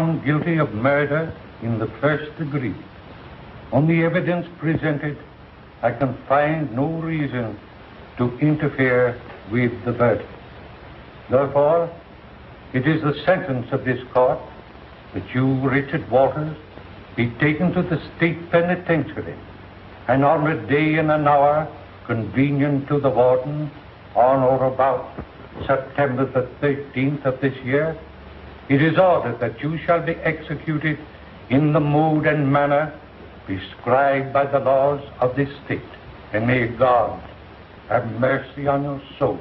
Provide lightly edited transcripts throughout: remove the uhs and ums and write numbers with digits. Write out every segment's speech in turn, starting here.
found guilty of murder in the first degree. On the evidence presented, I can find no reason to interfere with the verdict. Therefore, it is the sentence of this court that you, Richard Walters, be taken to the state penitentiary, and on a day and an hour convenient to the warden, on or about September the 13th of this year, it is ordered that you shall be executed in the mode and manner prescribed by the laws of this state. And may God have mercy on your soul.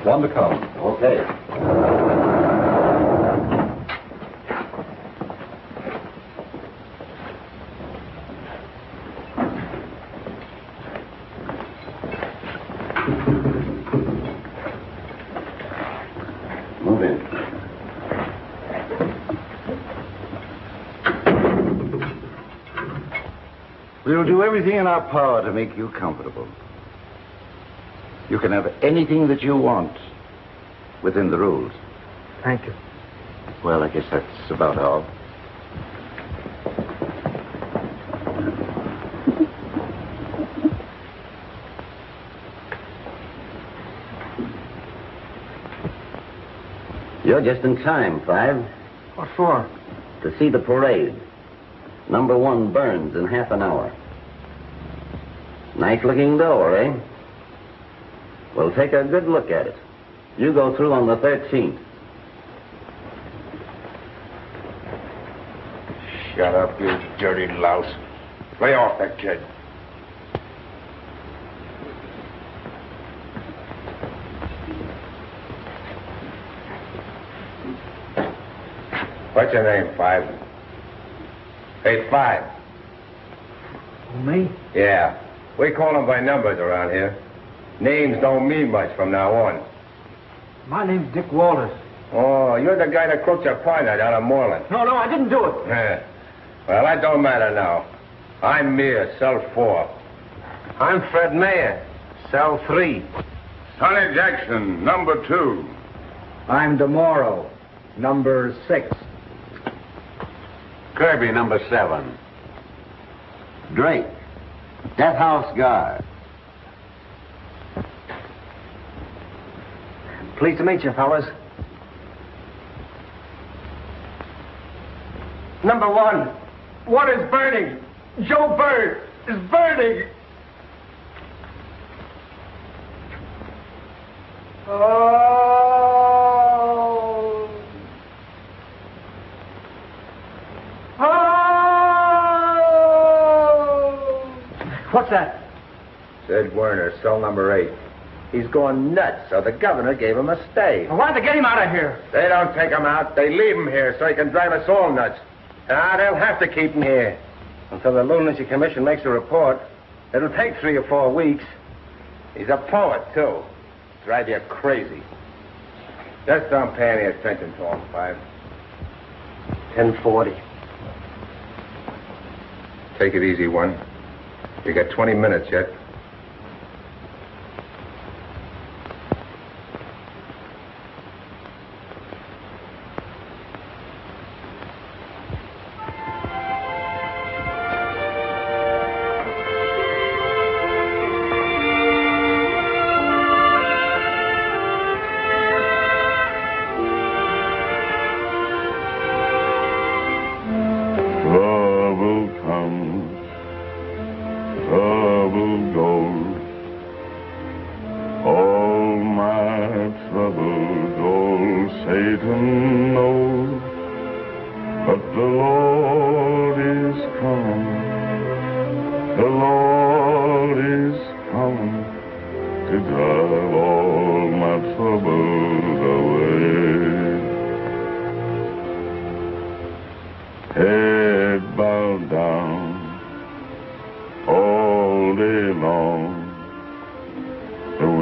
One to come. Okay. Move in. We'll do everything in our power to make you comfortable. You can have anything that you want within the rules. Thank you. Well, I guess that's about all. You're just in time, Five. What for? To see the parade. Number 1 burns in half an hour. Nice-looking door, eh? Well, take a good look at it. You go through on the 13th. Shut up, you dirty louse. Lay off that kid. What's your name, Five? Hey, Five. Me? Yeah. We call them by numbers around here. Names don't mean much from now on. My name's Dick Walters. Oh, you're the guy that croaked your partner down at Moreland. No, I didn't do it. Yeah. Well, that don't matter now. I'm Meir, cell 4. I'm Fred Mayer, cell 3. Sonny Jackson, number 2. I'm DeMorrow, number 6. Kirby, number 7. Drake, Death House Guard. Pleased to meet you, fellas. Number 1. What is burning? Joe Bird is burning. Oh. Oh. What's that? Sid Werner, cell number 8. He's going nuts, so the governor gave him a stay. Well, why'd they get him out of here? They don't take him out. They leave him here so he can drive us all nuts. They'll have to keep him here until the Lunacy Commission makes a report. It'll take 3 or 4 weeks. He's a poet, too. Drive you crazy. Just don't pay any attention to him, Five. 10:40. Take it easy, one. You got 20 minutes yet.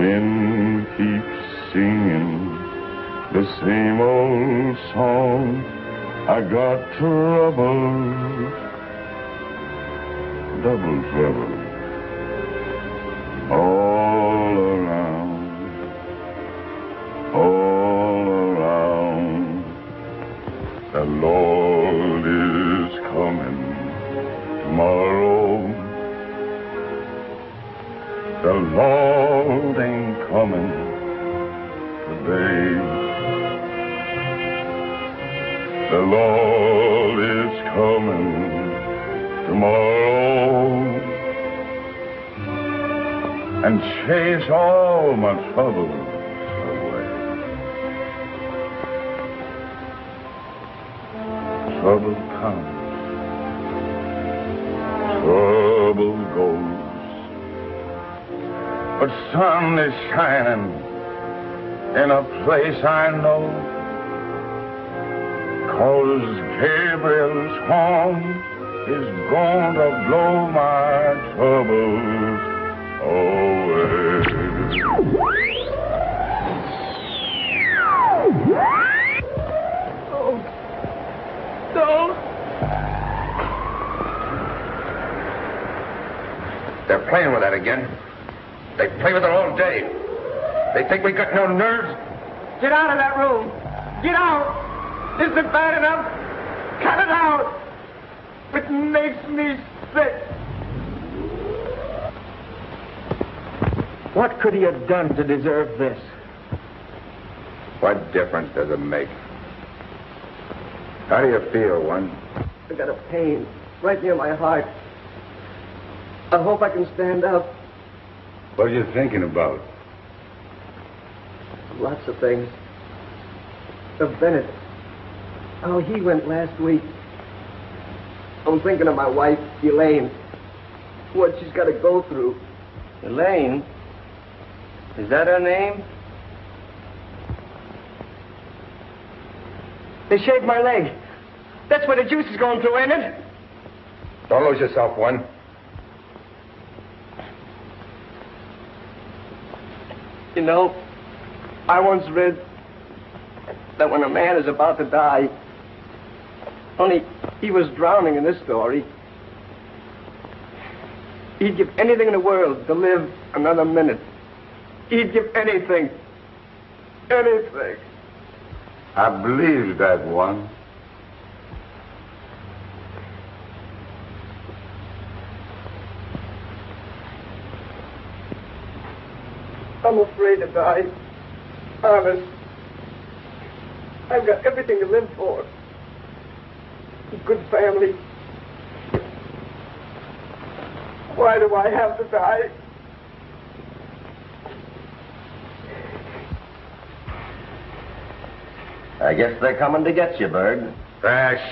wind keeps singing the same old song. I got trouble, double trouble, all around, all around. The Lord is coming tomorrow. The Lord ain't coming today. The Lord is coming tomorrow and chase all my troubles away. Trouble comes, trouble goes, but sun is shining in a place I know. 'Cause Gabriel's horn is going to blow my troubles away. Oh, don't. They're playing with that again. They play with it all day. They think we got no nerves. Get out of that room. Get out. Isn't it bad enough? Cut it out. It makes me sick. What could he have done to deserve this? What difference does it make? How do you feel, one? I got a pain right near my heart. I hope I can stand up. What are you thinking about? Lots of things. Of Bennett. How he went last week. I'm thinking of my wife, Elaine. What she's got to go through. Elaine? Is that her name? They shaved my leg. That's where the juice is going through, ain't it? Don't lose yourself, one. You know, I once read that when a man is about to die, only he was drowning in this story, he'd give anything in the world to live another minute. He'd give anything. Anything. I believe that one. I'm afraid to die. Honest. I've got everything to live for. A good family. Why do I have to die? I guess they're coming to get you, Bird.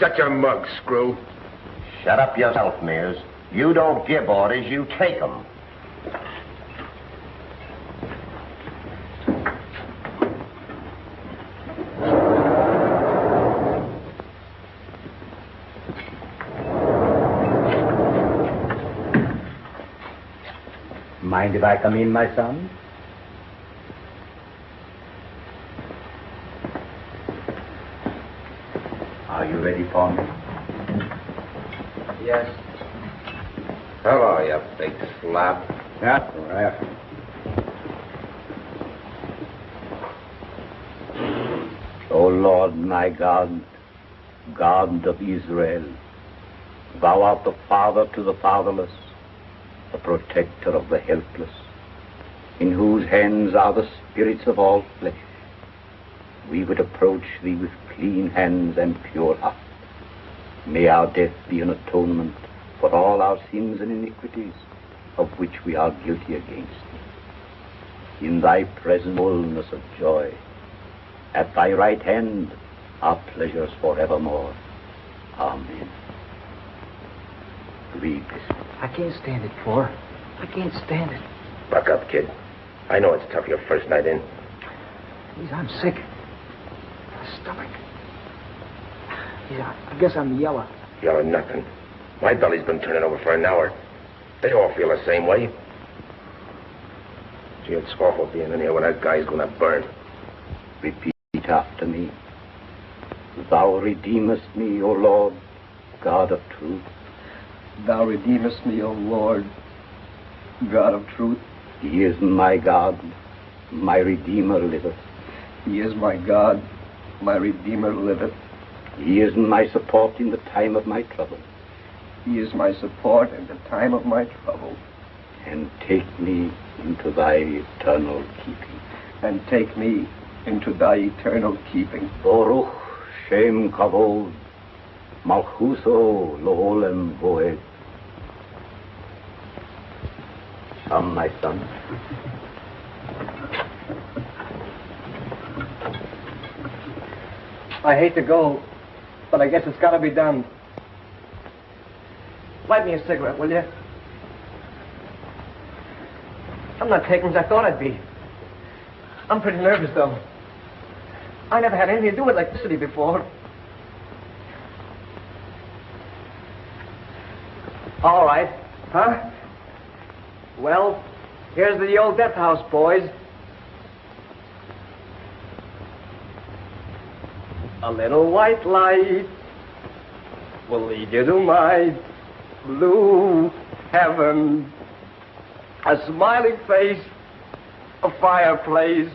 Shut your mug, Screw. Shut up yourself, Mears. You don't give orders, you take them. Mind if I come in, my son? Are you ready for me? Yes. Hello, you big slab. Yeah, right. O Lord, my God, God of Israel, thou art the father to the fatherless, the protector of the helpless, in whose hands are the spirits of all flesh. We would approach thee with clean hands and pure heart. May our death be an atonement for all our sins and iniquities of which we are guilty against thee. In thy presence, fullness of joy. At thy right hand are pleasures forevermore. Amen. Read this. I can't stand it, Four. I can't stand it. Buck up, kid. I know it's tough your first night in. Please, I'm sick. My stomach. Yeah, I guess I'm yellow. Yellow nothing. My belly's been turning over for an hour. They all feel the same way. Gee, it's awful being in here when that guy's gonna burn. Repeat after me. Thou redeemest me, O Lord, God of truth. Thou redeemest me, O Lord, God of truth. He is my God, my Redeemer liveth. He is my God, my Redeemer liveth. He is my support in the time of my trouble. He is my support in the time of my trouble. And take me into thy eternal keeping. And take me into thy eternal keeping. Baruch Shem Kavod, Malchuso Loholem Voed. Come, my son. I hate to go, but I guess it's got to be done. Light me a cigarette, will you? I'm not taking as I thought I'd be. I'm pretty nervous, though. I never had anything to do with electricity before. All right. Huh? Well, here's the old death house, boys. A little white light will lead you to my blue heaven. A smiling face, a fireplace,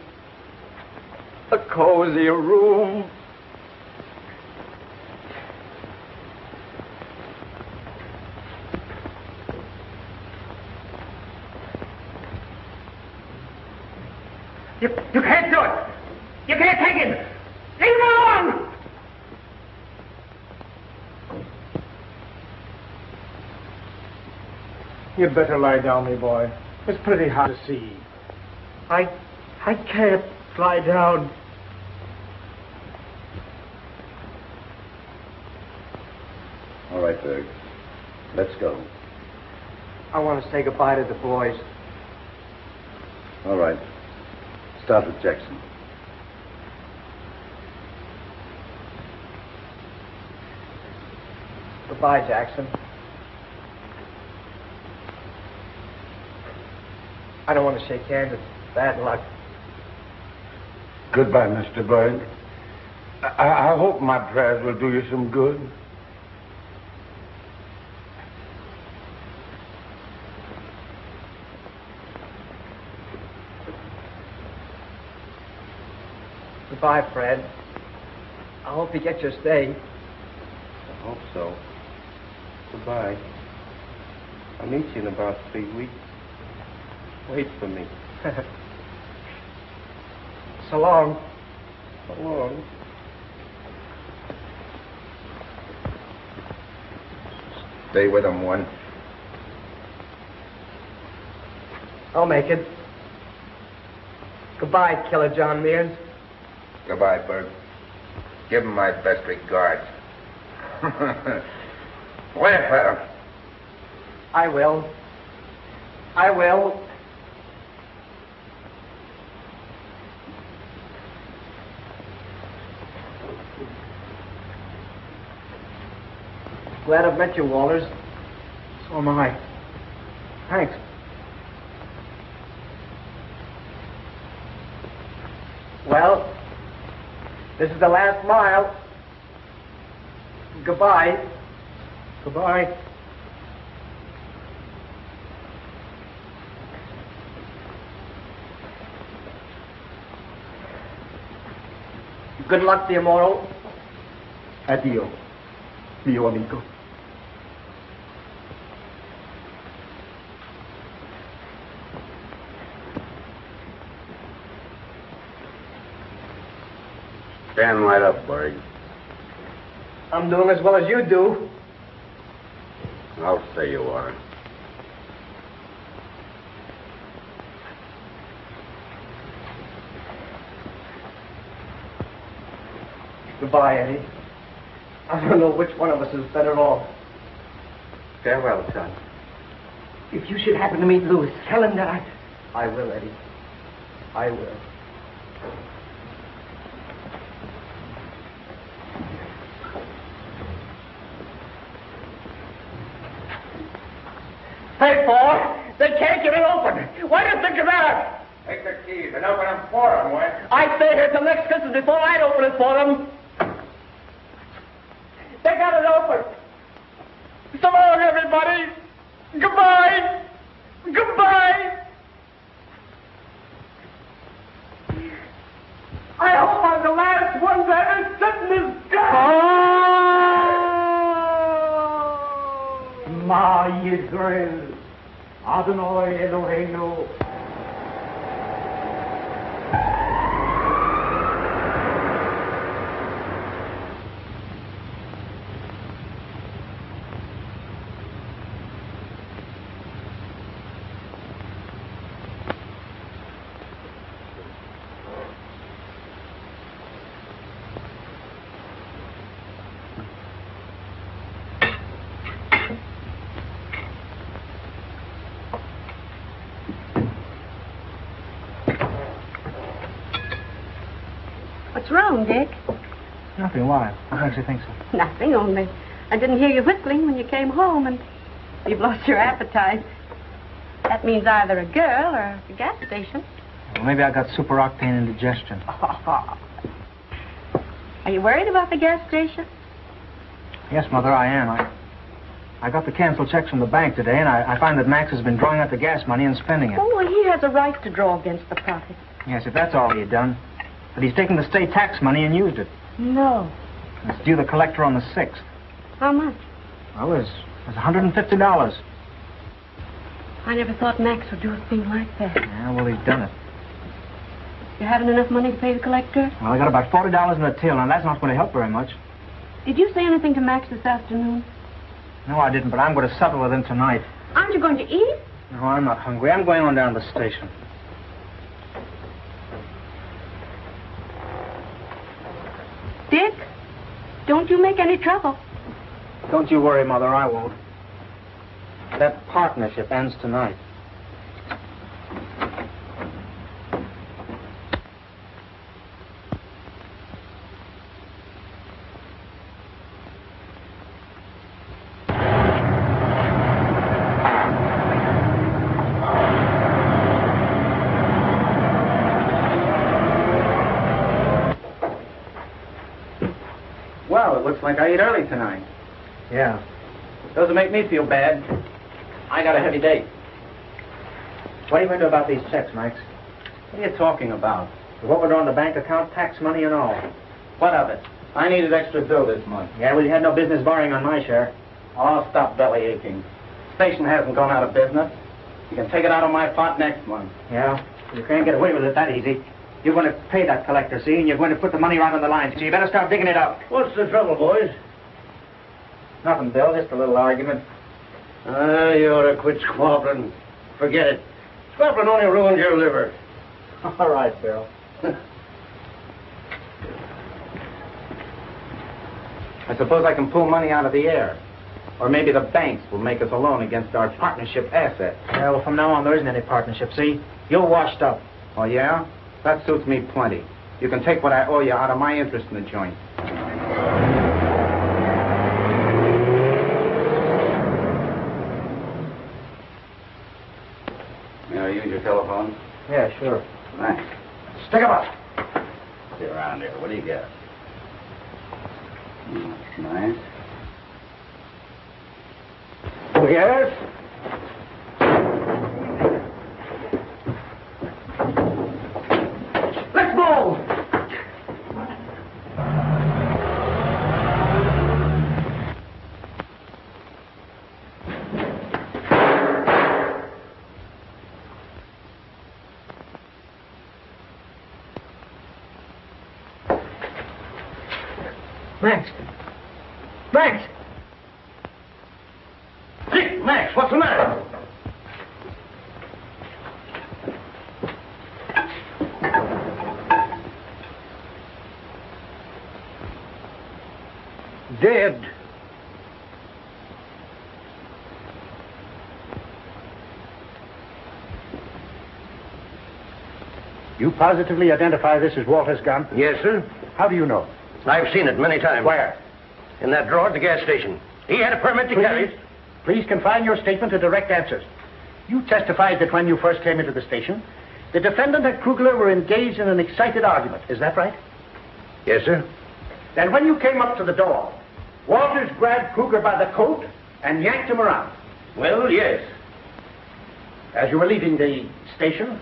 a cozy room. You can't do it! You can't take him! Leave him alone! You'd better lie down, me boy. It's pretty hot to see. I can't lie down. All right, Berg. Let's go. I want to say goodbye to the boys. All right. Start with Jackson. Goodbye, Jackson. I don't want to shake hands. It's bad luck. Goodbye, Mr. Bird. I hope my prayers will do you some good. Goodbye, Fred. I hope you get your stay. I hope so. Goodbye. I'll meet you in about 3 weeks. Wait for me. So long. So long. Stay with him once. I'll make it. Goodbye, Killer John Mears. Goodbye, Bert. Give him my best regards. Laugh at him. I will. I will. Glad I've met you, Walters. So am I. Thanks. Well, this is the last mile. Goodbye. Goodbye. Good luck to you, Morrow. Adio, mio amico. Stand right up, Berg. I'm doing as well as you do. I'll say you are. Goodbye, Eddie. I don't know which one of us is better off. Farewell, son. If you should happen to meet Louis, tell him that I will, Eddie. I will. Hey, Paul! They can't get it open! Why do you think of that? Take the keys and open them for them, Wes. I'd stay here till next Christmas before I'd open it for them. They got it open. So long, everybody. Goodbye. Goodbye. I hope I'm the last one that is sitting this gun. Ma Yisrael, Adonai Eloheinu. What's wrong, Dick? Nothing. Why? What makes you think so? Nothing, only I didn't hear you whistling when you came home, and you've lost your appetite. That means either a girl or a gas station. Well, maybe I got super octane indigestion. Are you worried about the gas station? Yes, Mother, I am. I got the canceled checks from the bank today, and I find that Max has been drawing out the gas money and spending it. Oh, well, he has a right to draw against the profit. Yes, if that's all he had done. But he's taken the state tax money and used it. No. It's due the collector on the 6th. How much? Well, it's $150. I never thought Max would do a thing like that. Yeah, well, he's done it. You haven't enough money to pay the collector? Well, I got about $40 in the till, and that's not going to help very much. Did you say anything to Max this afternoon? No, I didn't, but I'm going to settle with him tonight. Aren't you going to eat? No, I'm not hungry. I'm going on down to the station. Dick, don't you make any trouble. Don't you worry, Mother, I won't. That partnership ends tonight. Well, it looks like I ate early tonight. Yeah. Doesn't make me feel bad. I got a heavy day. What are you going to do about these checks, Max? What are you talking about? What we're on the bank account, tax money and all. What of it? I needed extra dough this month. Yeah, well, you had no business borrowing on my share. Oh, stop belly aching. Station hasn't gone out of business. You can take it out of my pot next month. Yeah? You can't get away with it that easy. You're going to pay that collector, see, and you're going to put the money right on the line, so you better start digging it up. What's the trouble, boys? Nothing, Bill, just a little argument. You ought to quit squabbling. Forget it. Squabbling only ruins your liver. All right, Bill. I suppose I can pull money out of the air. Or maybe the banks will make us a loan against our partnership assets. Yeah, well, from now on, there isn't any partnership, see? You're washed up. Oh, yeah? That suits me plenty. You can take what I owe you out of my interest in the joint. May I use your telephone? Yeah, sure. Thanks. Stick 'em up. See around here. What do you got? Oh, that's nice. Oh, yes? Let's go! Max! Max! Hey, Max, what's the matter? Dead. You positively identify this as Walter's gun? Yes, sir. How do you know? I've seen it many times. Where? In that drawer at the gas station. He had a permit to carry it. Please confine your statement to direct answers. You testified that when you first came into the station, The defendant and Krugler were engaged in an excited argument. Is that right? Yes, sir. Then when you came up to the door, Walters grabbed Krugler by the coat and yanked him around. Well, yes. As you were leaving the station,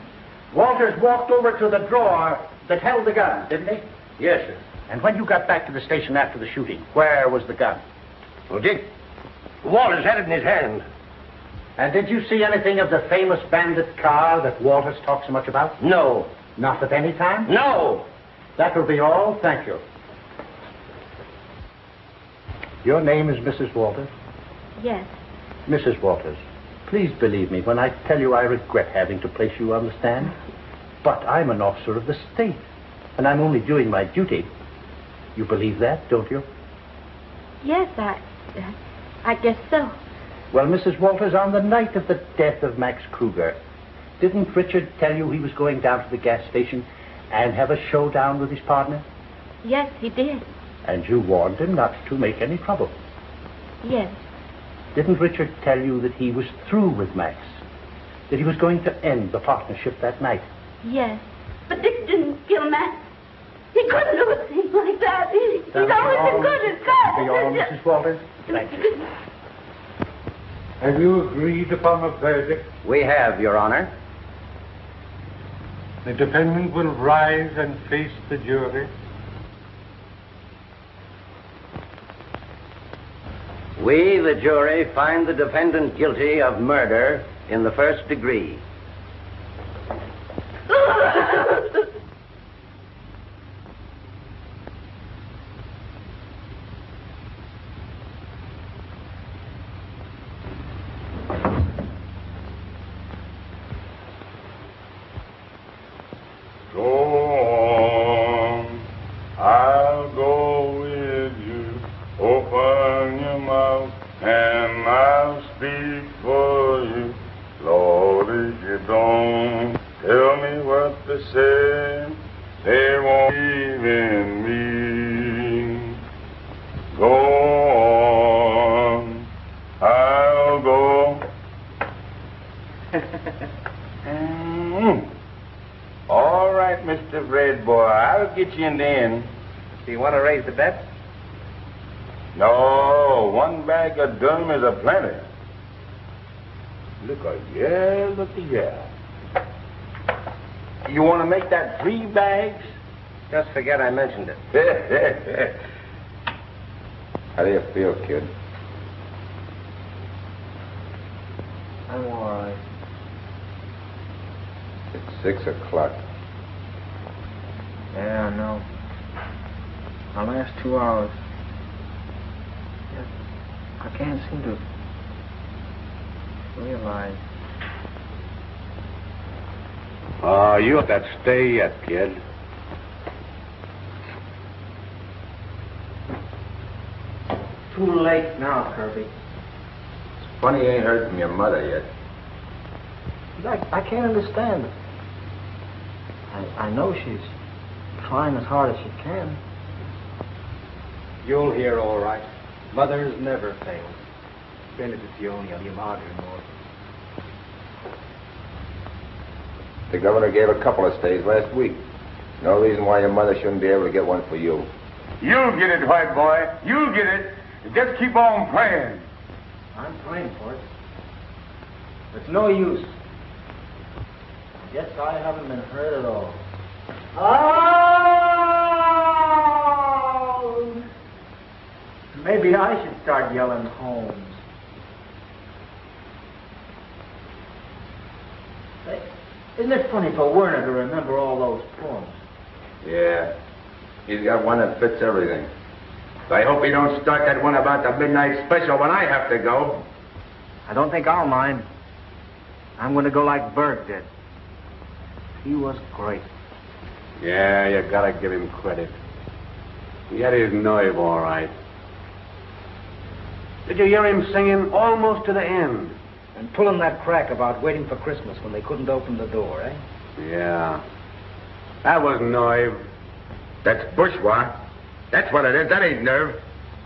Walters walked over to the drawer that held the gun, didn't he? Yes, sir. And when you got back to the station after the shooting, where was the gun? Well, Dick, Walters had it in his hand. And did you see anything of the famous bandit car that Walters talks so much about? No. Not at any time? No. That will be all. Thank you. Your name is Mrs. Walters? Yes. Mrs. Walters, please believe me when I tell you I regret having to place you on the stand. But I'm an officer of the state, and I'm only doing my duty. You believe that, don't you? Yes, I guess so. Well, Mrs. Walters, on the night of the death of Max Kruger, didn't Richard tell you he was going down to the gas station and have a showdown with his partner? Yes, he did. And you warned him not to make any trouble. Yes. Didn't Richard tell you that he was through with Max? That he was going to end the partnership that night? Yes. But Dick didn't kill Max. He couldn't do a thing like that. He's always been good as God. Be all, Mrs. Walters? Thank you. Have you agreed upon a verdict? We have, Your Honor. The defendant will rise and face the jury. We, the jury, find the defendant guilty of murder in the first degree. I'll go with you. Open your mouth and I'll speak for you. Lord, if you don't tell me what to say, they won't believe in me. Go on, I'll go. All right, Mr. Red Boy, I'll get you in the end. Do you want to raise the bet? No, one bag of Dunham is a plenty. Look at yeah. You want to make that 3 bags? Just forget I mentioned it. How do you feel, kid? I'm all right. It's 6 o'clock. Yeah, I know. My last 2 hours. I can't seem to realize. You have that stay yet, kid. Too late now, Kirby. It's funny you ain't heard from your mother yet. I can't understand it. I know she's trying as hard as she can. You'll hear all right. Mothers never fail. Benedizione al mio madre morta. The governor gave a couple of stays last week. No reason why your mother shouldn't be able to get one for you. You'll get it, white boy. You'll get it. Just keep on playing. I'm praying for it. It's no use. I guess I haven't been hurt at all. Oh! Maybe I should start yelling Holmes. Hey, isn't it funny for Werner to remember all those poems? Yeah. He's got one that fits everything. I hope he don't start that one about the midnight special when I have to go. I don't think I'll mind. I'm going to go like Berg did. He was great. Yeah, you gotta give him credit. He had his nerve all right. Did you hear him singing almost to the end? And pulling that crack about waiting for Christmas when they couldn't open the door, eh? Yeah. That was nerve. That's bourgeois. That's what it is. That ain't nerve.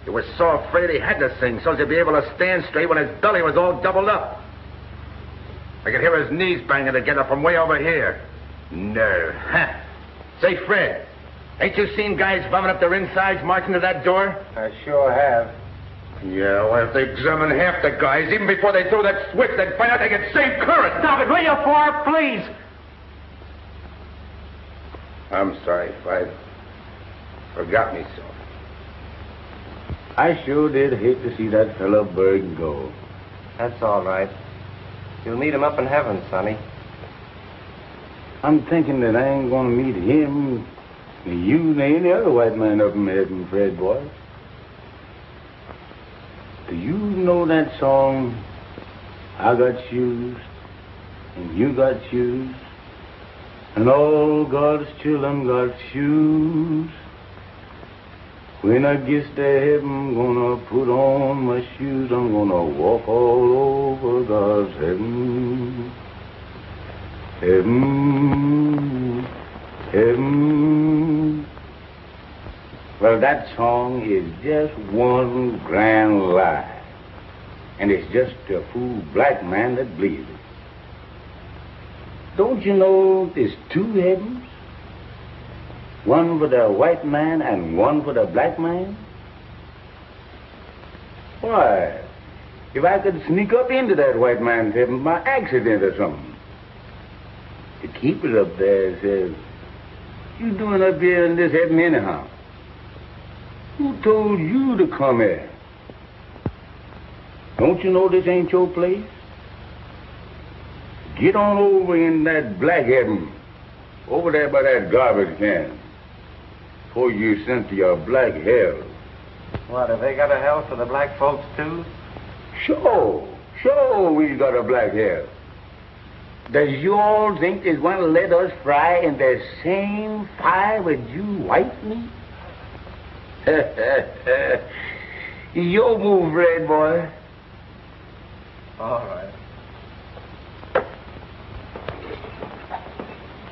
He was so afraid he had to sing so as to be able to stand straight when his belly was all doubled up. I could hear his knees banging together from way over here. Nerve, huh? Say, Fred, ain't you seen guys bumming up their insides marching to that door? I sure have. Yeah, well, if they examine half the guys, even before they throw that switch, they'd find out they get saved current. Stop it, will you, Four, please? I'm sorry, Five. Forgot me so. I sure did hate to see that fellow Berg go. That's all right. You'll meet him up in heaven, Sonny. I'm thinking that I ain't gonna meet him, nor you, nor any other white man up in heaven, Fred, boy. Do you know that song, I got shoes, and you got shoes, and all God's children got shoes? When I get to heaven, I'm gonna put on my shoes, I'm gonna walk all over God's heaven. Heaven, heaven. Well, that song is just one grand lie. And it's just a fool black man that believes it. Don't you know there's two heavens? One for the white man and one for the black man? Why, if I could sneak up into that white man's heaven by accident or something, the keeper up there says, "You doing up here in this heaven anyhow? Who told you to come here? Don't you know this ain't your place? Get on over in that black heaven, over there by that garbage can, before you're sent to your black hell." What, have they got a hell for the black folks, too? Sure we got a black hell. Does you all think they's going to let us fry in the same fire with you white meat? Your move, Red boy. All right.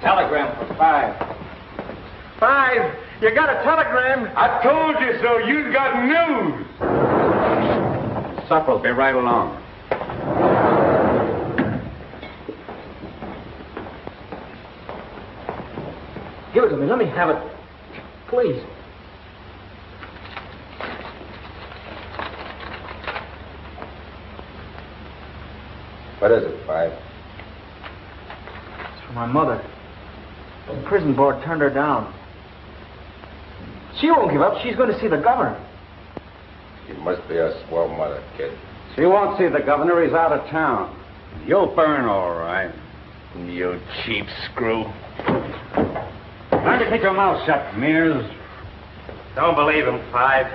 Telegram for 5. 5, you got a telegram? I told you so. You got news. Supper'll be right along. Give it to me. Let me have it. Please. What is it, Five? It's for my mother. The prison board turned her down. She won't give up. She's going to see the governor. She must be a swell mother, kid. She won't see the governor. He's out of town. You'll burn all right. You cheap screw. Learn to keep your mouth shut, Mears. Don't believe him, Five.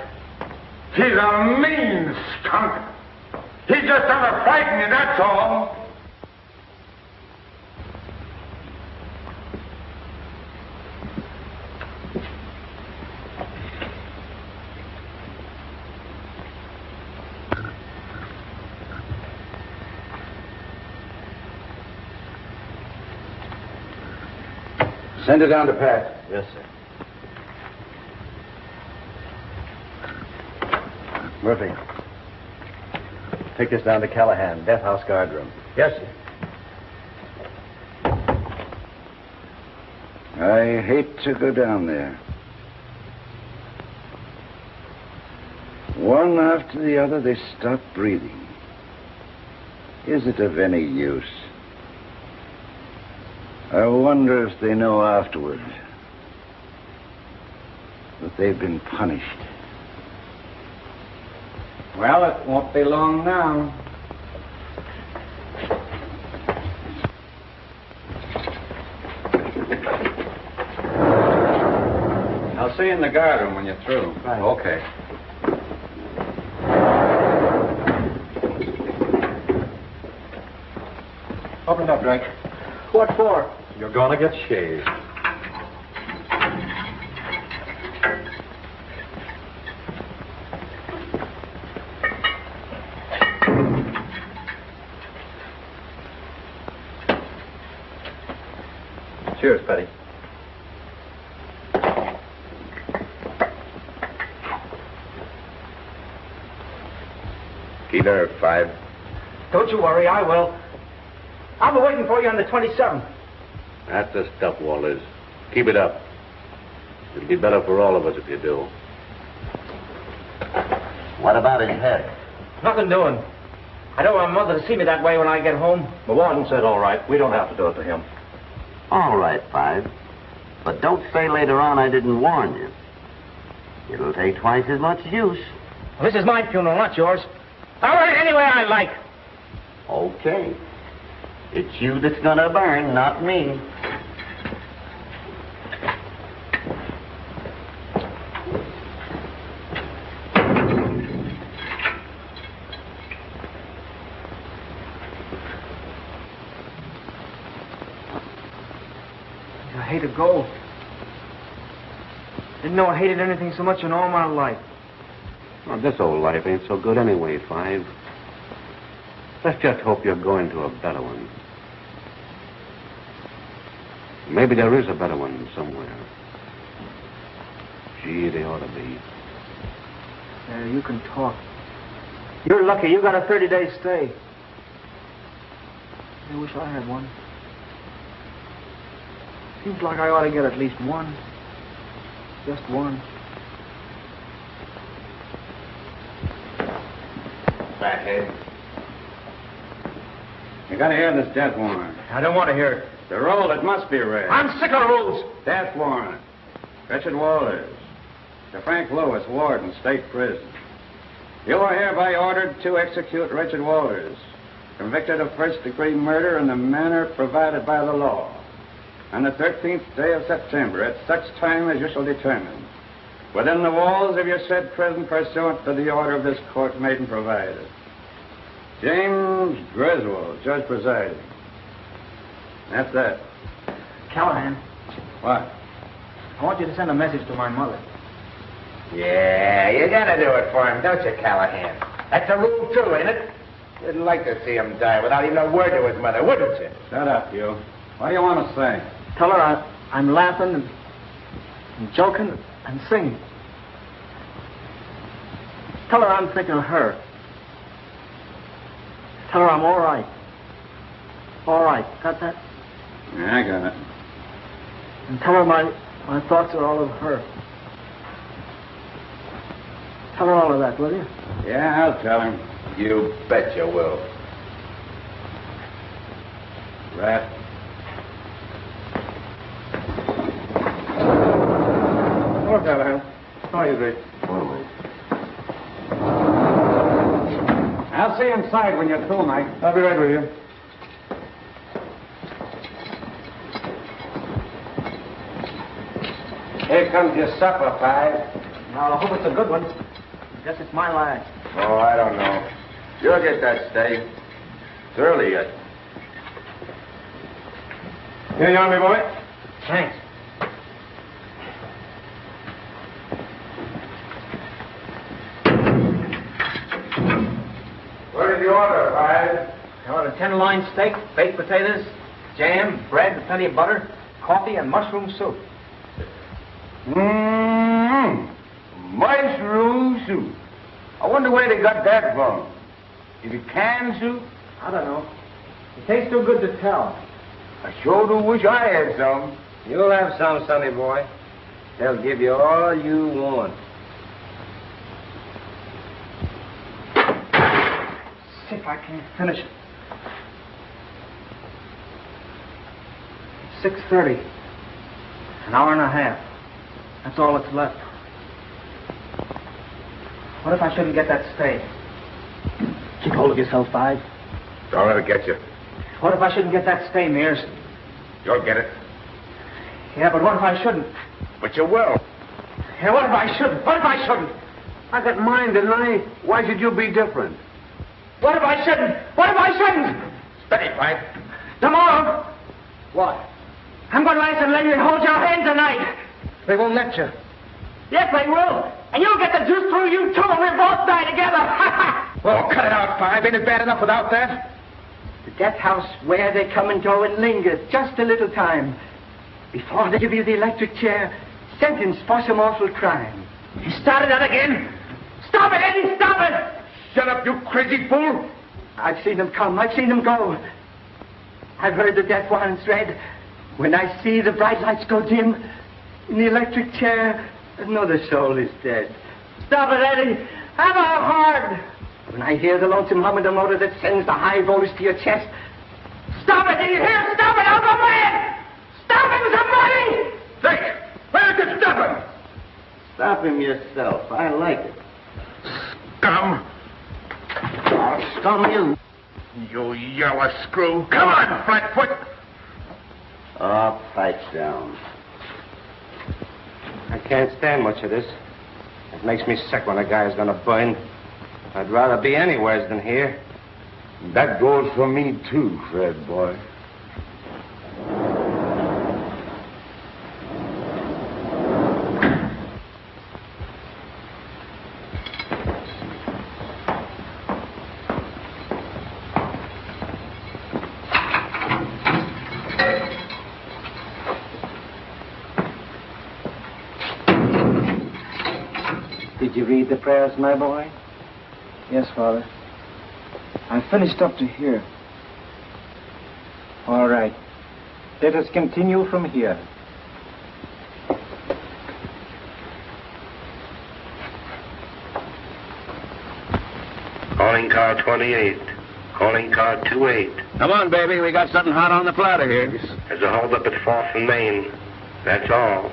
He's a mean skunk. He's just trying to frighten you, that's all. Send it down to Pat. Yes, sir. Murphy, take this down to Callahan, death house guard room. Yes, sir. I hate to go down there. One after the other, they stop breathing. Is it of any use? I wonder if they know afterward that they've been punished. Well, it won't be long now. I'll see you in the guard room when you're through. Right. Okay. Open it up, Drake. What for? You're gonna get shaved. Cheers, Petty. Keep nerve, Five. Don't you worry, I will. I'll be waiting for you on the 27th. That's the stuff, Walters. Keep it up. It'll be better for all of us if you do. What about his head? Nothing doing. I don't want Mother to see me that way when I get home. The warden said all right. We don't have to do it to him. All right, Five. But don't say later on I didn't warn you. It'll take twice as much use. Well, this is my funeral, not yours. I'll run it any way I like. Okay. It's you that's gonna burn, not me. I hate to go. Didn't know I hated anything so much in all my life. Well, this old life ain't so good anyway, Five. Let's just hope you're going to a better one. Maybe there is a better one somewhere. Gee, they ought to be. Yeah, you can talk. You're lucky. You got a 30-day stay. I wish I had one. Seems like I ought to get at least one. Just one. Fathead. You gotta hear this death warrant. I don't want to hear it. The roll, it must be read. I'm sick of rules. Death warrant. Richard Walters. To Frank Lewis, Warden, State Prison. You are hereby ordered to execute Richard Walters, convicted of first-degree murder in the manner provided by the law, on the 13th day of September, at such time as you shall determine, within the walls of your said prison, pursuant to the order of this court made and provided. James Griswold, judge presiding. That's that. Callahan, What? I want you to send a message to my mother. Yeah, you gotta do it for him, don't you, Callahan? That's a rule, too, ain't it? You'd like to see him die without even a word to his mother, wouldn't you? Shut up, you. What do you want to say? Tell her I'm laughing and joking and singing. Tell her I'm thinking of her. Tell her I'm all right. All right. Got that? Yeah, I got it. And tell her my thoughts are all of her. Tell her all of that, will you? Yeah, I'll tell him. You bet you will. Rat. Hello, Callahan. How are you, Grace? I'll see you inside when you're through, Mike. I'll be right with you. Here comes your supper, Five. Now, I hope it's a good one. Guess it's my last. Oh, I don't know. You'll get that steak. It's early yet. Here you are, my boy. Thanks. What did you order, Five? I ordered a tenderloin steak, baked potatoes, jam, bread, and plenty of butter, coffee, and mushroom soup. Mushroom soup. I wonder where they got that from. Is it canned soup? I don't know. It tastes too good to tell. I sure do wish I had some. You'll have some, sonny boy. They'll give you all you want. See if I can't finish it. It's 6:30. An hour and a half. That's all that's left. What if I shouldn't get that stay? Keep hold of yourself, Five. Don't let it get you. What if I shouldn't get that stay, Mears? You'll get it. Yeah, but what if I shouldn't? But you will. Yeah, what if I shouldn't? What if I shouldn't? I got mine, didn't I? Why should you be different? What if I shouldn't? What if I shouldn't? Steady, Five. Tomorrow, What? I'm going to ask them to let you hold your hand tonight. They won't let you. Yes, they will. And you'll get the juice through you, too, and we'll both die together. Well, cut it out, Five. Ain't it bad enough without that? The death house where they come and go and linger just a little time before they give you the electric chair, sentenced for some awful crime. You started that again. Stop it, Eddie, stop it. Shut up, you crazy fool. I've seen them come. I've seen them go. I've heard the death warrants read. When I see the bright lights go dim in the electric chair, another soul is dead. Stop it, Eddie. Have a hard. When I hear the lonesome hum of the motor that sends the high voltage to your chest, stop it, Eddie. Here, stop it. I'll go mad. Stop him, somebody. Say, where did you stop him? Stop him yourself. I like it. Scum. I'll scum you. You yellow screw. Come on, Flatfoot. Oh, pipe down. I can't stand much of this. It makes me sick when a guy is going to burn. I'd rather be anywhere than here. That goes for me, too, Fred, boy. Did you read the prayers, my boy? Yes, Father. I finished up to here. All right. Let us continue from here. Calling car 28. Calling car 28. Come on, baby. We got something hot on the platter here. There's a holdup at 4th and Main. That's all.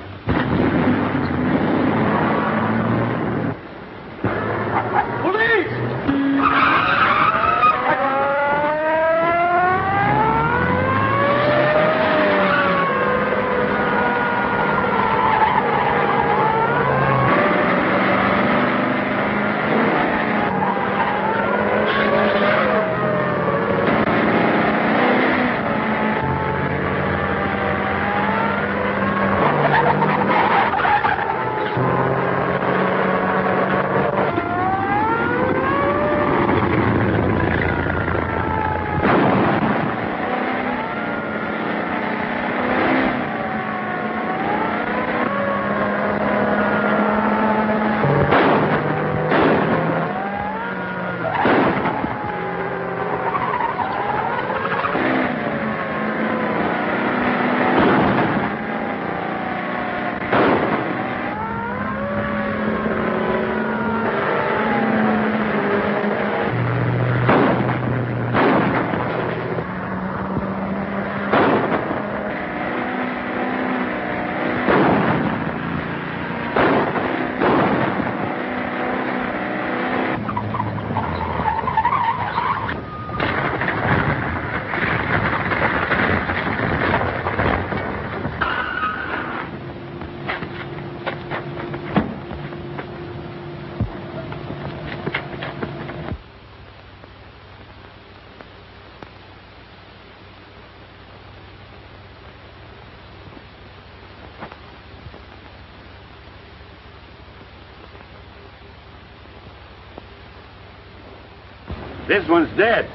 This one's dead.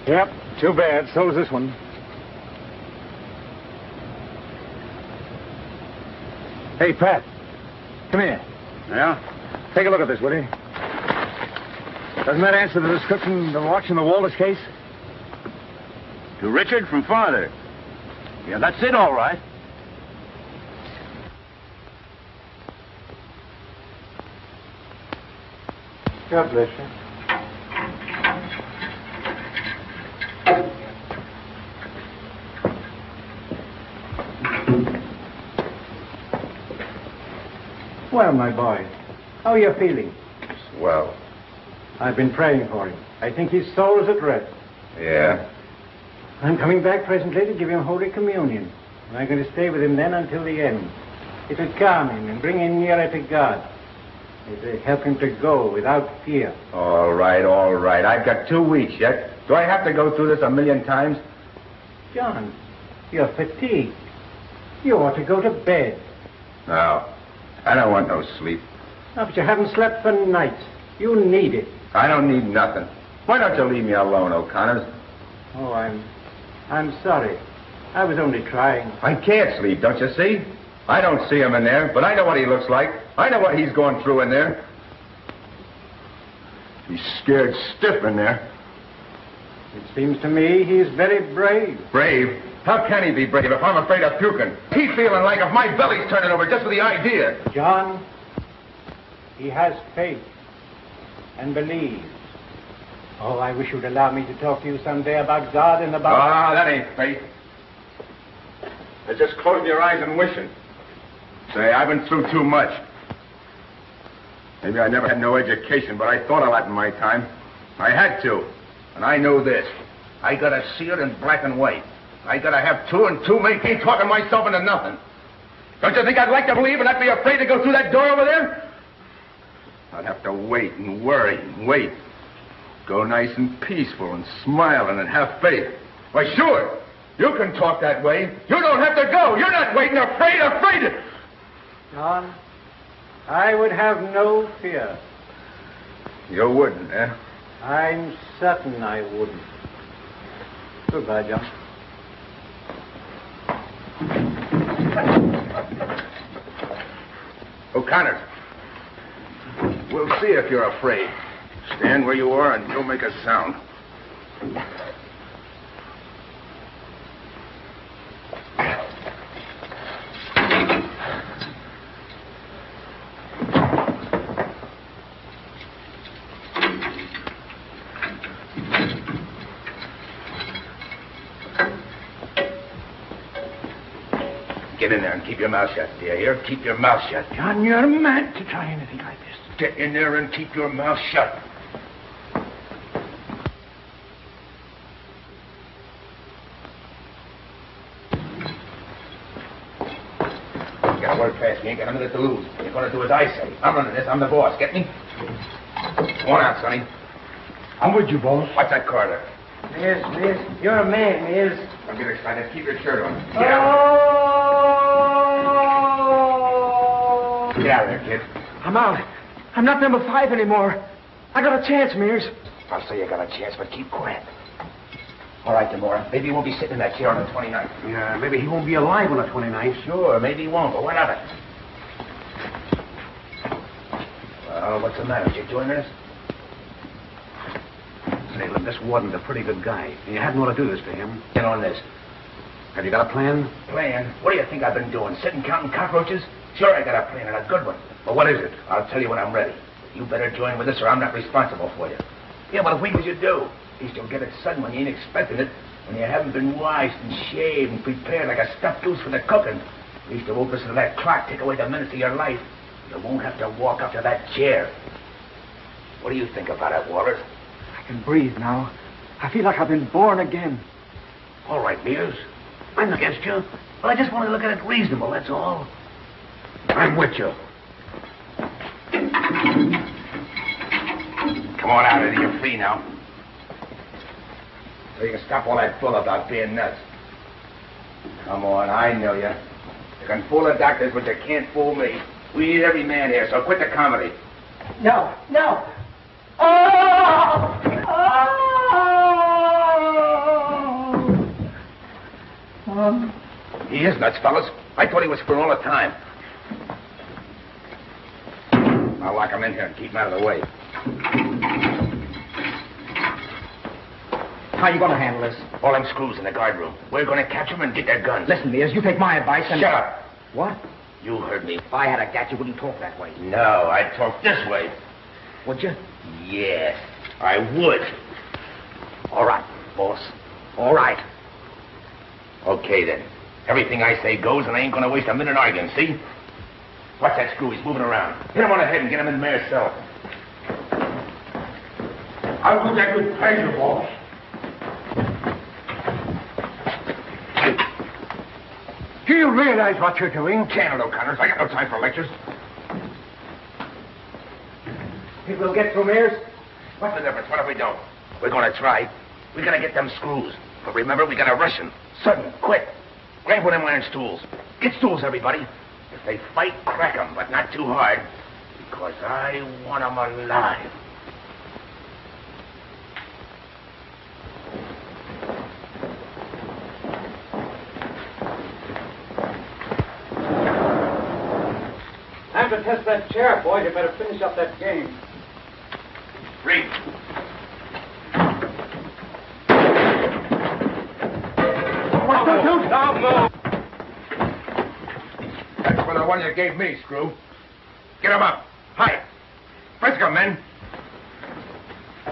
Yep, too bad. So's this one. Hey, Pat. Come here. Yeah? Take a look at this, will you? Doesn't that answer the description of the watch in the Walters case? To Richard from father. Yeah, that's it, all right. God bless you. Well, my boy, how are you feeling? Swell. I've been praying for him. I think his soul is at rest. Yeah? I'm coming back presently to give him Holy Communion. And I'm going to stay with him then until the end. It will calm him and bring him nearer to God. It will help him to go without fear. All right, all right. I've got 2 weeks yet. Do I have to go through this a million times? John, you're fatigued. You ought to go to bed. No. I don't want no sleep. Oh, but you haven't slept for nights. You need it. I don't need nothing. Why don't you leave me alone, O'Connors? Oh, I'm sorry. I was only trying. I can't sleep, don't you see? I don't see him in there, but I know what he looks like. I know what he's going through in there. He's scared stiff in there. It seems to me he's very brave. Brave? How can he be brave if I'm afraid of puking? He's feeling like if my belly's turning over just for the idea. John, he has faith and believes. Oh, I wish you'd allow me to talk to you someday about God and about... Ah, that ain't faith. It's just closing your eyes and wishing. Say, I've been through too much. Maybe I never had no education, but I thought a lot in my time. I had to. And I know this. I gotta see it in black and white. I gotta have two and two make ain't talking myself into nothing. Don't you think I'd like to believe and not be afraid to go through that door over there? I'd have to wait and worry and wait. Go nice and peaceful and smiling and have faith. Why, sure. You can talk that way. You don't have to go. You're not waiting, afraid. John, I would have no fear. You wouldn't, eh? I'm certain I wouldn't. Goodbye, John. O'Connor, we'll see if you're afraid. Stand where you are and don't make a sound. Get in there and keep your mouth shut. Do you hear? Keep your mouth shut. John, you're mad to try anything like this. Get in there and keep your mouth shut. You gotta work fast. You ain't got a minute to lose. You're gonna do as I say. I'm running this. I'm the boss. Get me? Come on out, Sonny. I'm with you, boss. Watch that corridor. Miss, you're a man, miss. Don't get excited. Keep your shirt on. Get out. Get out of there, kid. I'm out. I'm not number 5 anymore. I got a chance, Mears. I'll say you got a chance, but keep quiet. All right, Demora. Maybe he won't be sitting in that chair on the 29th. Yeah, maybe he won't be alive on the 29th. Sure, maybe he won't, but what of it? Well, what's the matter? Did you join us? Say, look, this warden's a pretty good guy. You hadn't ought to do this to him. Get on this. Have you got a plan? Plan? What do you think I've been doing? Sitting counting cockroaches? Sure, I got a plan, and a good one. But what is it? I'll tell you when I'm ready. You better join with us, or I'm not responsible for you. Yeah, but if we as you do, at least you'll get it sudden when you ain't expecting it, when you haven't been washed and shaved and prepared like a stuffed goose for the cooking. At least the opposite of that clock take away the minutes of your life. You won't have to walk up to that chair. What do you think about it, Walters? I can breathe now. I feel like I've been born again. All right, Mears. I'm against you. But I just want to look at it reasonable, that's all. I'm with you. Come on out into your free now. So you can stop all that bull about being nuts. Come on, I know you. You can fool the doctors, but you can't fool me. We need every man here, so quit the comedy. No. He is nuts, fellas. I thought he was for all the time. I'll lock him in here and keep him out of the way. How you going to handle this? All them screws in the guard room. We're going to catch them and get their guns. Listen, Mears, you take my advice and... Shut up. What? You heard me. If I had a gat, you wouldn't talk that way. No, I'd talk this way. Would you? Yes, I would. All right, boss. All right. Okay, then. Everything I say goes, and I ain't going to waste a minute arguing, see? Watch that screw. He's moving around. Hit him on the head and get him in the mayor's cell. I'll do that with pleasure, boss. Do you realize what you're doing? Can it, O'Connor. I got no time for lectures. Think we'll get through, Mears? What's the difference? What if we don't? We're going to try. We got to get them screws. But remember, we got to rush them. Sudden, quick. Grab one of them iron stools. Get stools, everybody. If they fight, crack them, but not too hard. Because I want them alive. Time to test that chair, boys. You better finish up that game. Read. Don't the one you gave me, Screw. Get him up. Hi. Frisco, men.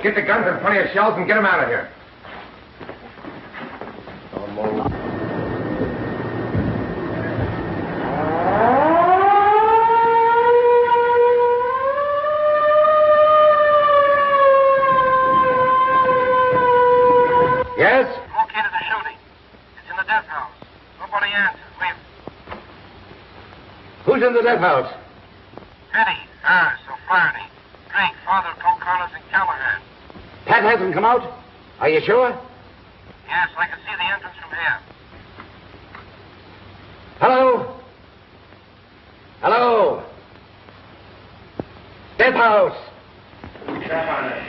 Get the guns and plenty of shells and get him out of here. Don't move. Yes? Located the shooting. It's in the death house. Nobody answers. Who's in the death house? Penny, Harris, O'Flaherty, Drake, Father, O'Connors, and Callahan. Pat hasn't come out? Are you sure? Yes, I can see the entrance from here. Hello? Hello? Death house. Step on it.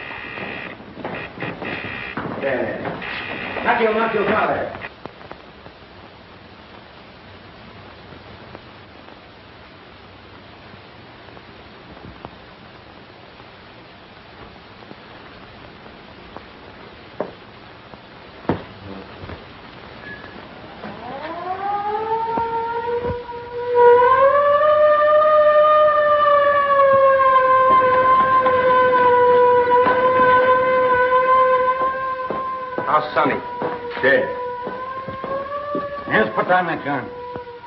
There. Not your father. Sonny. Dead. Yes, put down that gun.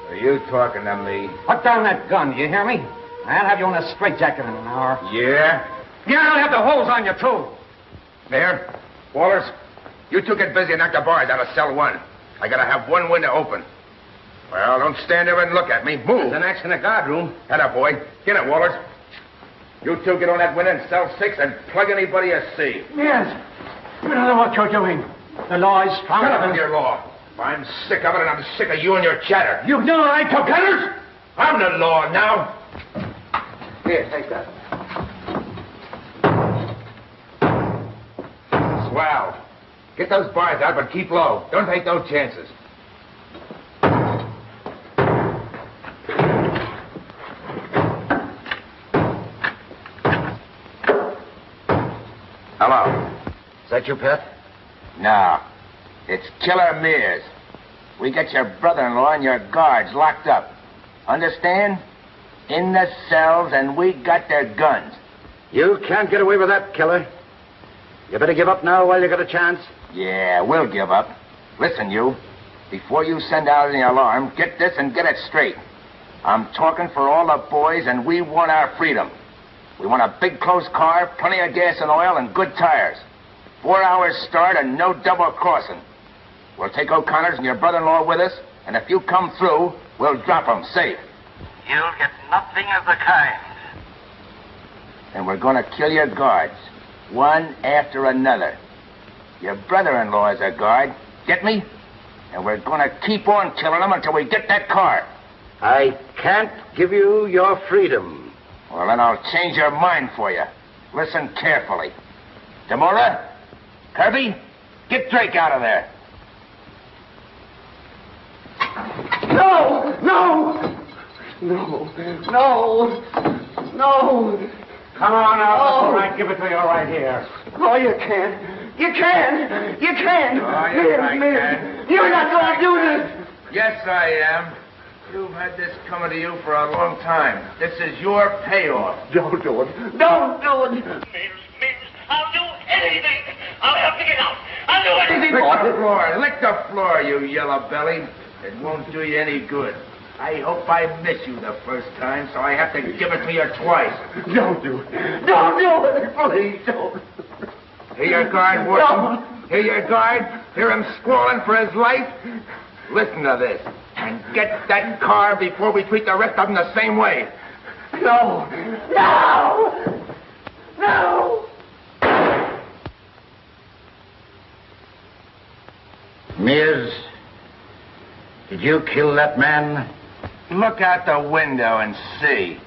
Are you talking to me? Put down that gun, you hear me? I'll have you in a straitjacket in an hour. Yeah? Yeah, I'll have the holes on you, too. Mayor, Walters, you two get busy and knock the bars out of cell 1. I gotta have one window open. Well, don't stand there and look at me. Move. There's an axe in the guard room. Head boy. Get it, Walters. You two get on that window in cell 6 and plug anybody you see. Yes. You know what you're doing. The law is stronger Shut up than with your law. I'm sick of it, and I'm sick of you and your chatter. You've no right to Petters! I'm the law now. Here, take that. Swell. Get those bars out, but keep low. Don't take no chances. Hello. Is that you, Pat? No. It's Killer Mears. We got your brother-in-law and your guards locked up. Understand? In the cells, and we got their guns. You can't get away with that, Killer. You better give up now while you got a chance. Yeah, we'll give up. Listen, you. Before you send out any alarm, get this and get it straight. I'm talking for all the boys, and we want our freedom. We want a big, close car, plenty of gas and oil, and good tires. 4 hours start and no double crossing. We'll take O'Connors and your brother-in-law with us, and if you come through, we'll drop them safe. You'll get nothing of the kind. And we're going to kill your guards, one after another. Your brother-in-law is a guard, get me? And we're going to keep on killing them until we get that car. I can't give you your freedom. Well, then I'll change your mind for you. Listen carefully. Demora? Kirby, get Drake out of there. No! No! No! No! No! Come on out. All right, give it to you right here. Oh, you can't. You can't. You can't. Oh, yes, I can. You're not going to do this. Yes, I am. You've had this coming to you for a long time. This is your payoff. Don't do it. Don't do it. I'll do anything. I'll have to get out. I'll do anything. Lick the floor, you yellow belly. It won't do you any good. I hope I miss you the first time, so I have to give it to you twice. Don't do it. Don't do it. Please don't. Hear your guard working? Hear your guard? Hear him squalling for his life? Listen to this. And get that car before we treat the rest of them the same way. No. No. No. Mears, did you kill that man? Look out the window and see.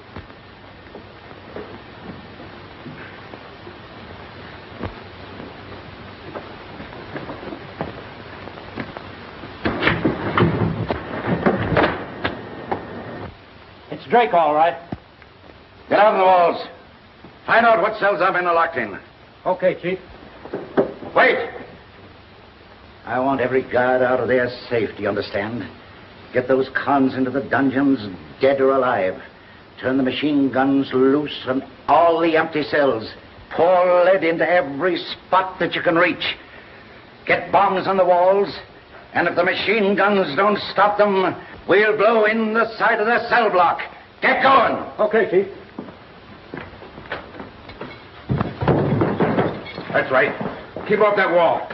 It's Drake, all right. Get out of the walls. Find out what cells I've been locked in. Okay, Chief. Wait! I want every guard out of there safe, do you understand? Get those cons into the dungeons, dead or alive. Turn the machine guns loose on all the empty cells. Pour lead into every spot that you can reach. Get bombs on the walls, and if the machine guns don't stop them, we'll blow in the side of the cell block. Get going. Okay, Chief. That's right. Keep off that wall.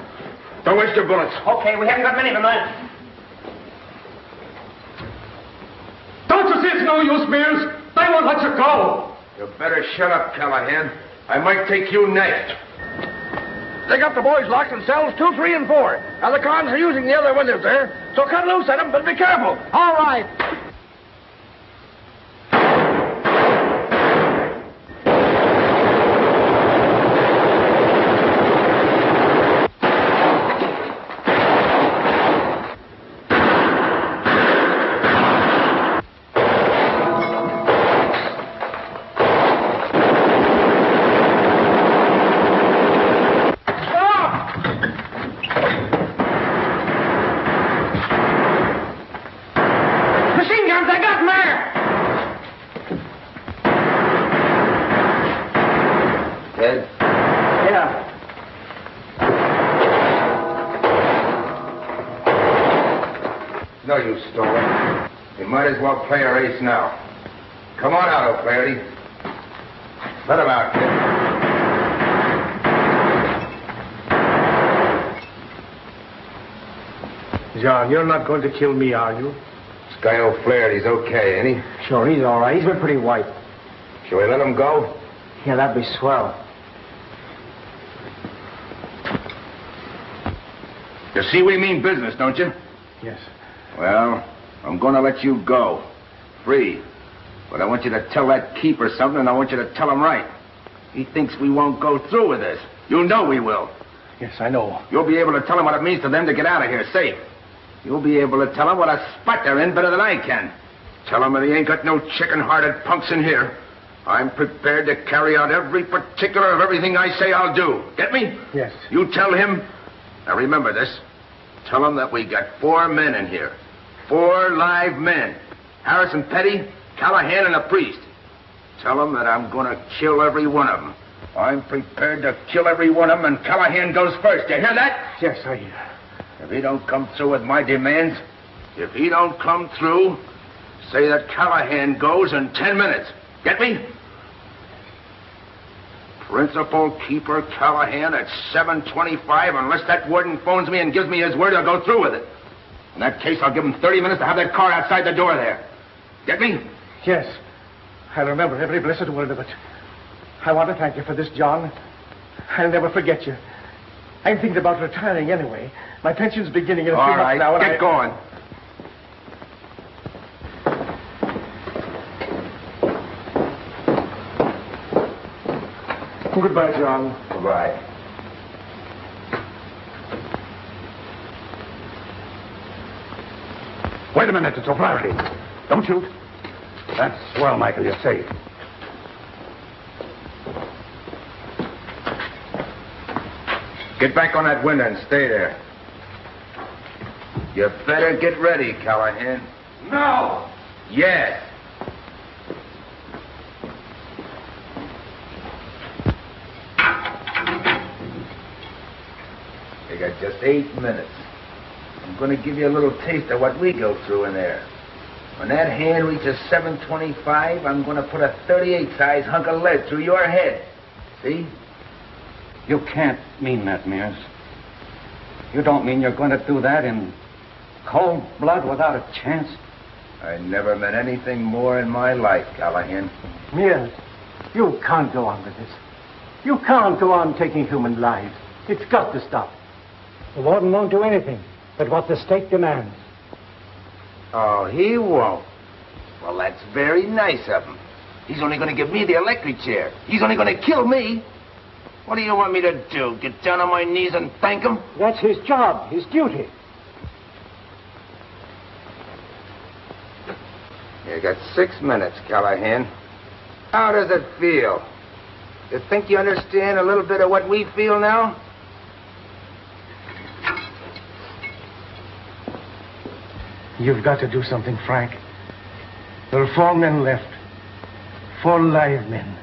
Don't waste your bullets. Okay, we haven't got many of them left. Don't you see it's no use, Mears? They won't let you go. You better shut up, Callahan. I might take you next. They got the boys locked in cells 2, 3, and 4. Now the cons are using the other windows there, so cut loose at them, but be careful. All right. No use, Stoller. You might as well play our ace now. Come on out, O'Flaherty. Let him out, kid. John, you're not going to kill me, are you? This guy O'Flaherty's okay, ain't he? Sure, he's all right. He's been pretty white. Shall we let him go? Yeah, that'd be swell. You see we mean business, don't you? Yes. Well, I'm going to let you go. Free. But I want you to tell that keeper something, and I want you to tell him right. He thinks we won't go through with this. You know we will. Yes, I know. You'll be able to tell him what it means to them to get out of here safe. You'll be able to tell him what a spot they're in better than I can. Tell him that he ain't got no chicken-hearted punks in here. I'm prepared to carry out every particular of everything I say I'll do. Get me? Yes. You tell him. Now remember this. Tell him that we got 4 men in here. 4 live men. Harrison Petty, Callahan, and a priest. Tell him that I'm going to kill every one of them. I'm prepared to kill every one of them, and Callahan goes first. You hear that? Yes, I hear. If he don't come through with my demands, if he don't come through, say that Callahan goes in 10 minutes. Get me? Principal Keeper Callahan at 7:25, unless that warden phones me and gives me his word, I'll go through with it. In that case, I'll give him 30 minutes to have that car outside the door there. Get me? Yes. I'll remember every blessed word of it. I want to thank you for this, John. I'll never forget you. I'm thinking about retiring anyway. My pension's beginning in a few months now. All right, get going. Goodbye, John. Goodbye. Wait a minute, it's O'Flaherty. Don't shoot. That's swell, Michael. You're safe. Get back on that window and stay there. You better get ready, Callahan. No! Yes. You got just 8 minutes. I'm going to give you a little taste of what we go through in there. When that hand reaches 7:25, I'm going to put a 38-size hunk of lead through your head. See? You can't mean that, Mears. You don't mean you're going to do that in cold blood without a chance? I never meant anything more in my life, Callahan. Mears, you can't go on with this. You can't go on taking human lives. It's got to stop. The warden won't do anything but what the state demands. Oh, he won't. Well, that's very nice of him. He's only going to give me the electric chair. He's only going to kill me. What do you want me to do? Get down on my knees and thank him? That's his job, his duty. You got 6 minutes, Callahan. How does it feel? You think you understand a little bit of what we feel now? You've got to do something, Frank. There are 4 men left. 4 live men.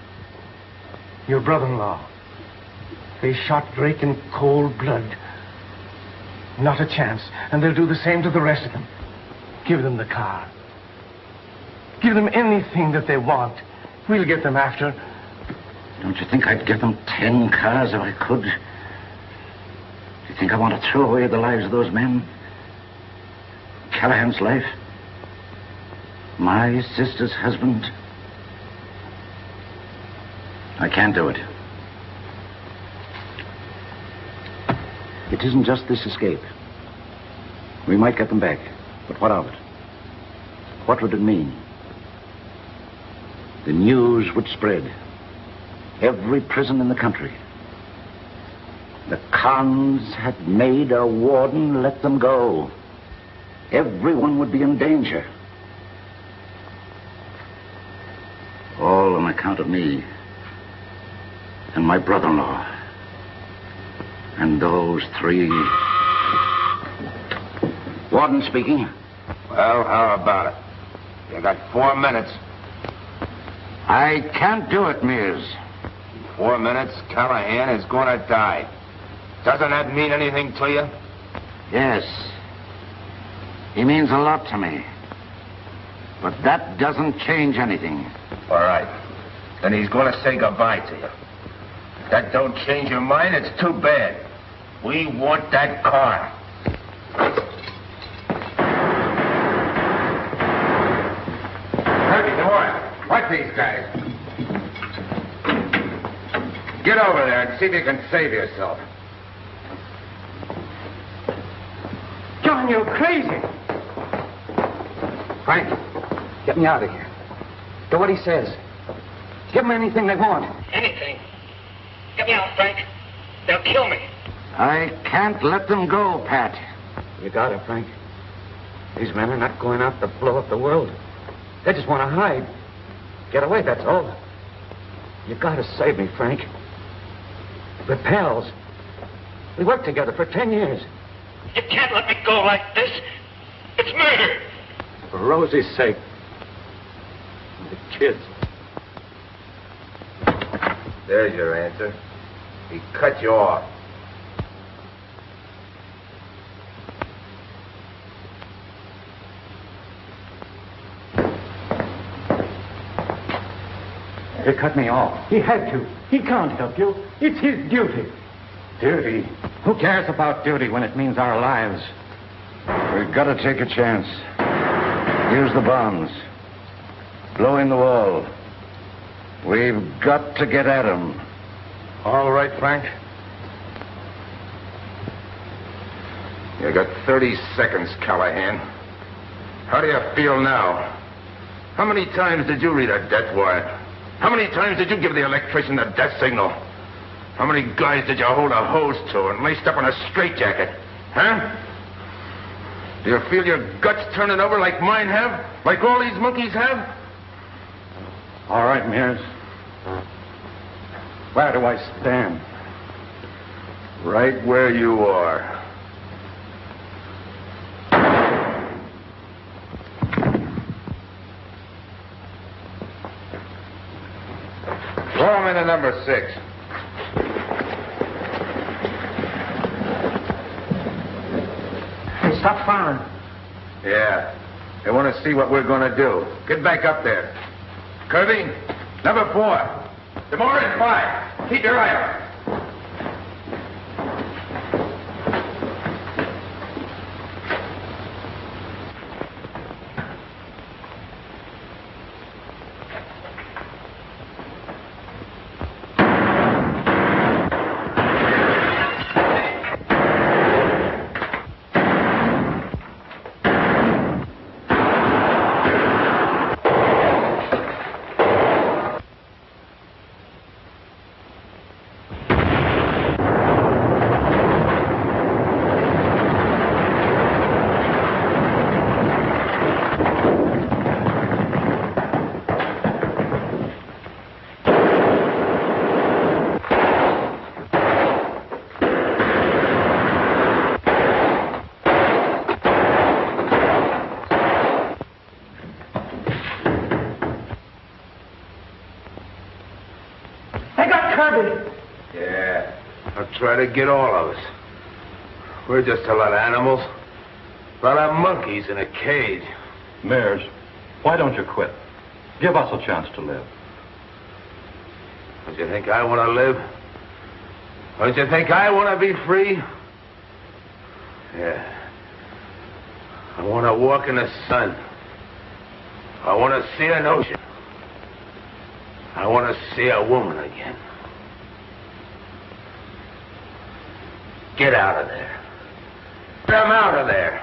Your brother-in-law. They shot Drake in cold blood. Not a chance. And they'll do the same to the rest of them. Give them the car. Give them anything that they want. We'll get them after. Don't you think I'd give them 10 cars if I could? Do you think I want to throw away the lives of those men? Callahan's life? My sister's husband? I can't do it. It isn't just this escape. We might get them back, but what of it? What would it mean? The news would spread. Every prison in the country. The cons had made a warden let them go. Everyone would be in danger. All on account of me and my brother-in-law. And those 3... Warden speaking. Well, how about it? You got 4 minutes. I can't do it, Mears. 4 minutes, Callahan is going to die. Doesn't that mean anything to you? Yes. He means a lot to me. But that doesn't change anything. All right. Then he's going to say goodbye to you. If that don't change your mind, it's too bad. We want that car. Herbie, DeWart, watch these guys. Get over there and see if you can save yourself. John, you're crazy. Frank, get me out of here. Do what he says. Give them anything they want. Anything. Get me out, Frank. They'll kill me. I can't let them go, Pat. You got it, Frank. These men are not going out to blow up the world. They just want to hide. Get away, that's all. You got to save me, Frank. We're pals. We worked together for 10 years. You can't let me go like this. It's murder. For Rosie's sake. And the kids. There's your answer. He cut you off. He cut me off. He had to. He can't help you. It's his duty. Duty? Who cares about duty when it means our lives? We've got to take a chance. Use the bombs. Blow in the wall. We've got to get at him. All right, Frank. You got 30 seconds, Callahan. How do you feel now? How many times did you read a death warrant? How many times did you give the electrician the death signal? How many guys did you hold a hose to and laced up in a straitjacket? Huh? Do you feel your guts turning over like mine have? Like all these monkeys have? All right, Mears. Where do I stand? Right where you are. Throw him into number 6. Hey, stop firing. Yeah. They want to see what we're going to do. Get back up there. Kirby, number 4. Tomorrow at 5. Keep your eye out. I'll try to get all of us. We're just a lot of animals. A lot of monkeys in a cage. Mears, why don't you quit? Give us a chance to live. Don't you think I want to live? Don't you think I want to be free? Yeah. I want to walk in the sun. I want to see an ocean. I want to see a woman again. Get out of there. Get them out of there.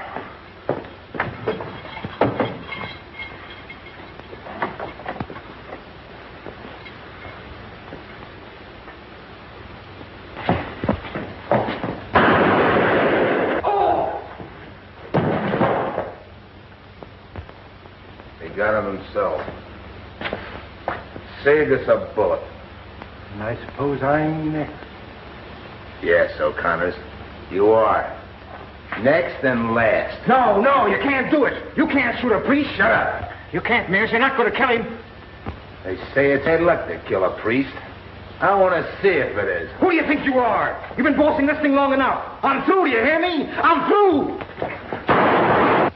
Got him himself. Saved us a bullet. And I suppose I'm next. Yes, O'Connors, you are. Next and last. No, you can't do it. You can't shoot a priest. Shut up. You can't, Mears. You're not going to kill him. They say it's their luck to kill a priest. I want to see if it is. Who do you think you are? You've been bossing this thing long enough. I'm through, do you hear me? I'm through.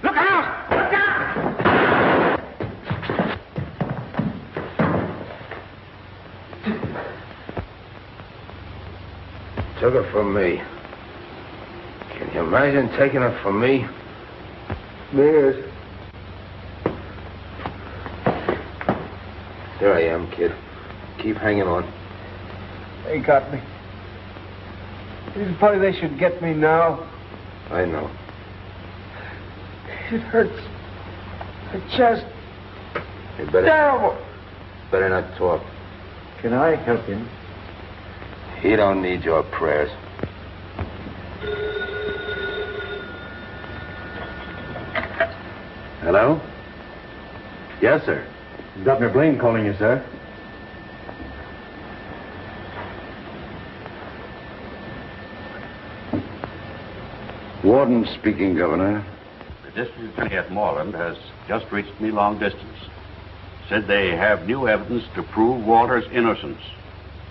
Look out! Look out! Took it from me. Can you imagine taking it from me? Mears. There I am, kid. Keep hanging on. They got me. It's funny they should get me now. I know. It hurts. The chest. You better... Terrible. Better not talk. Can I help him? He don't need your prayers. Hello? Yes, sir. Governor Blaine calling you, sir. Warden speaking, Governor. The district attorney at Moreland has just reached me long distance. Said they have new evidence to prove Walter's innocence.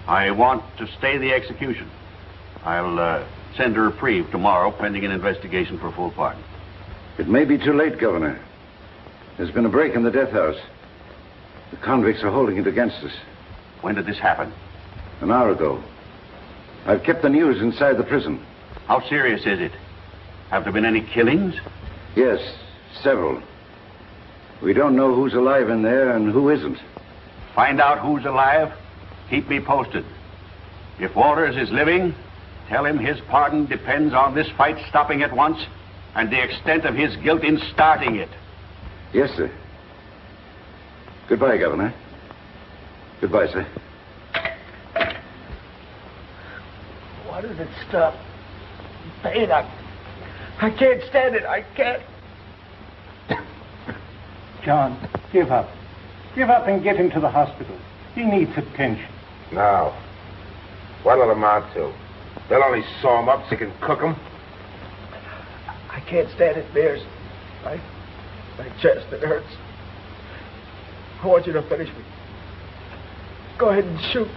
I want to stay the execution. I'll send a reprieve tomorrow pending an investigation for full pardon. It may be too late, Governor. There's been a break in the death house. The convicts are holding it against us. When did this happen? An hour ago. I've kept the news inside the prison. How serious is it? Have there been any killings? Yes, several. We don't know who's alive in there and who isn't. Find out who's alive. Keep me posted. If Walters is living, tell him his pardon depends on this fight stopping at once and the extent of his guilt in starting it. Yes, sir. Goodbye, Governor. Goodbye, sir. Why does it stop? Pain, I can't stand it. I can't. John, give up. Give up and get him to the hospital. He needs attention. Now, what'll it amount to? They'll only sew him up so you can cook him. I can't stand it, Mears. My chest, it hurts. I want you to finish me. Go ahead and shoot.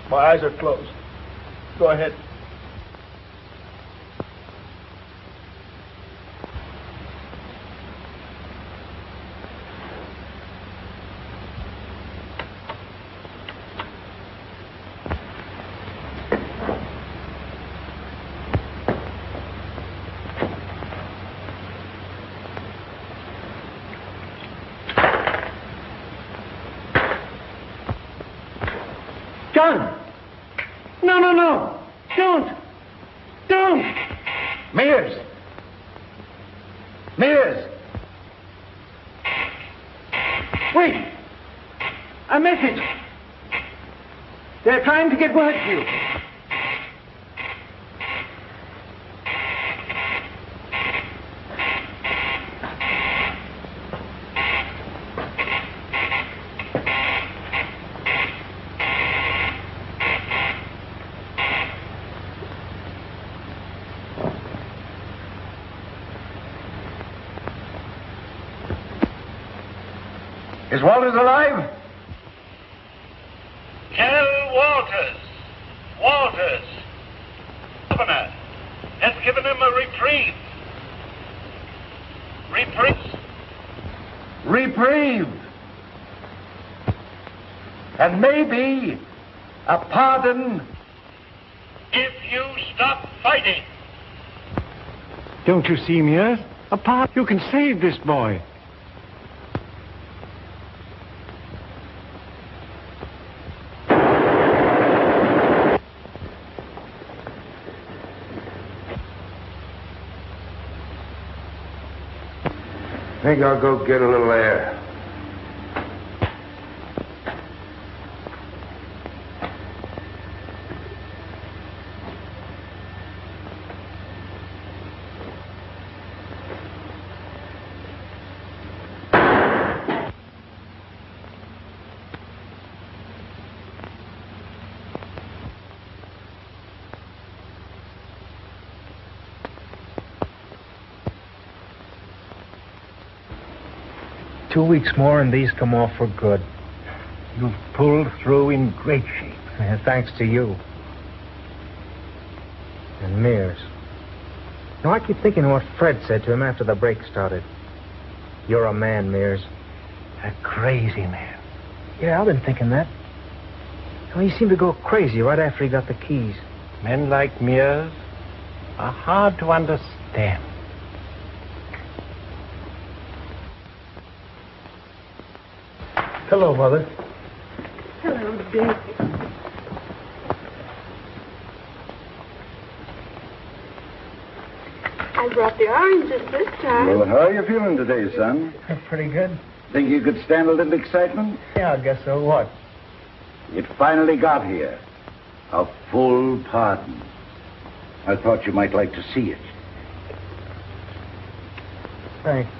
My eyes are closed. Go ahead. John! No! Don't! Mears! Wait! A message! They're trying to get word to you. Is Walters alive? Tell Walters. Walters. Walters, governor, has given him a reprieve. Reprieve. And maybe a pardon. If you stop fighting. Don't you see, Mears? Apart, you can save this boy. I think I'll go get a little air. Two weeks more and these come off for good. You've pulled through in great shape. Yeah, thanks to you. And Mears. Now, I keep thinking of what Fred said to him after the break started. You're a man, Mears. A crazy man. Yeah, I've been thinking that. Well, he seemed to go crazy right after he got the keys. Men like Mears are hard to understand. Hello, Mother. Hello, Dick. I brought the oranges this time. Well, how are you feeling today, son? Pretty good. Think you could stand a little excitement? Yeah, I guess so. What? It finally got here. A full pardon. I thought you might like to see it. Thanks.